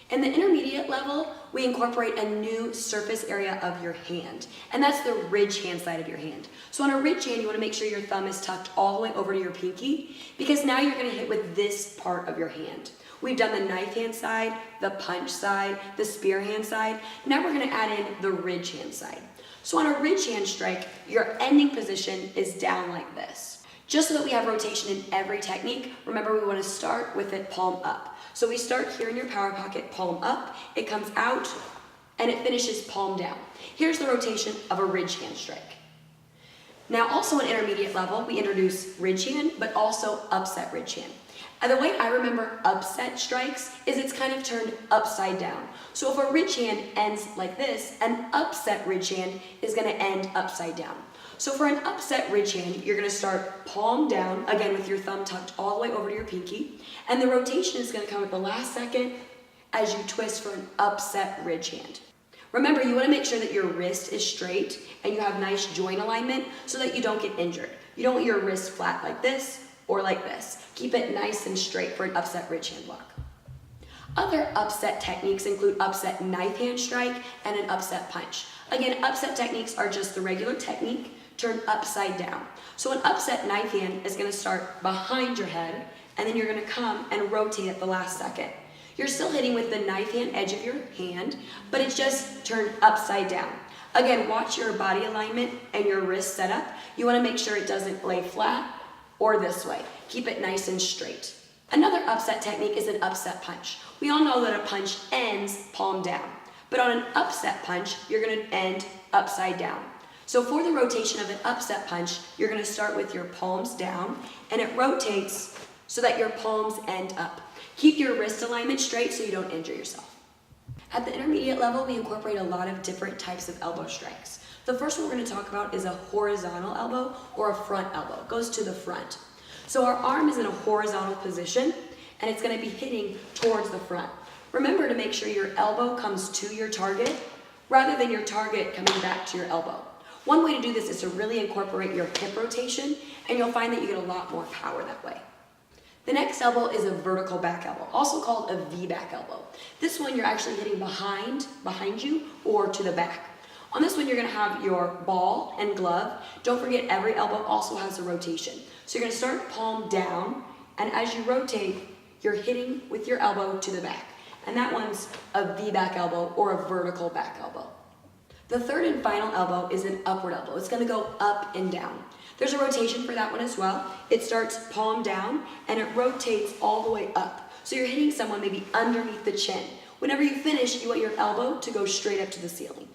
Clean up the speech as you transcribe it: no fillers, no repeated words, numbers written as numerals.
In the intermediate level, we incorporate a new surface area of your hand, and that's the ridge hand side of your hand. So on a ridge hand, you want to make sure your thumb is tucked all the way over to your pinky, because now you're going to hit with this part of your hand. We've done the knife hand side, the punch side, the spear hand side. Now we're going to add in the ridge hand side. So on a ridge hand strike, your ending position is down like this. Just so that we have rotation in every technique, remember we want to start with it palm up. So we start here in your power pocket, palm up, it comes out, and it finishes palm down. Here's the rotation of a ridge hand strike. Now also at intermediate level, we introduce ridge hand, but also upset ridge hand. And the way I remember upset strikes is it's kind of turned upside down. So if a ridge hand ends like this, an upset ridge hand is going to end upside down. So for an upset ridge hand, you're going to start palm down, again with your thumb tucked all the way over to your pinky, and the rotation is going to come at the last second as you twist for an upset ridge hand. Remember, you want to make sure that your wrist is straight and you have nice joint alignment so that you don't get injured. You don't want your wrist flat like this or like this. Keep it nice and straight for an upset ridge hand block. Other upset techniques include upset knife hand strike and an upset punch. Again, upset techniques are just the regular technique turned upside down. So an upset knife hand is going to start behind your head, and then you're going to come and rotate at the last second. You're still hitting with the knife hand edge of your hand, but it's just turned upside down. Again, watch your body alignment and your wrist setup. You want to make sure it doesn't lay flat or this way. Keep it nice and straight. Another upset technique is an upset punch. We all know that a punch ends palm down, but on an upset punch, you're going to end upside down. So for the rotation of an upset punch, you're going to start with your palms down, and it rotates so that your palms end up. Keep your wrist alignment straight so you don't injure yourself. At the intermediate level, we incorporate a lot of different types of elbow strikes. The first one we're going to talk about is a horizontal elbow or a front elbow. It goes to the front. So our arm is in a horizontal position, and it's going to be hitting towards the front. Remember to make sure your elbow comes to your target rather than your target coming back to your elbow. One way to do this is to really incorporate your hip rotation, and you'll find that you get a lot more power that way. The next elbow is a vertical back elbow, also called a V-back elbow. This one you're actually hitting behind you or to the back. On this one you're going to have your ball and glove. Don't forget every elbow also has a rotation. So you're going to start palm down, and as you rotate, you're hitting with your elbow to the back. And that one's a V-back elbow or a vertical back elbow. The third and final elbow is an upward elbow. It's going to go up and down. There's a rotation for that one as well. It starts palm down and it rotates all the way up. So you're hitting someone maybe underneath the chin. Whenever you finish, you want your elbow to go straight up to the ceiling.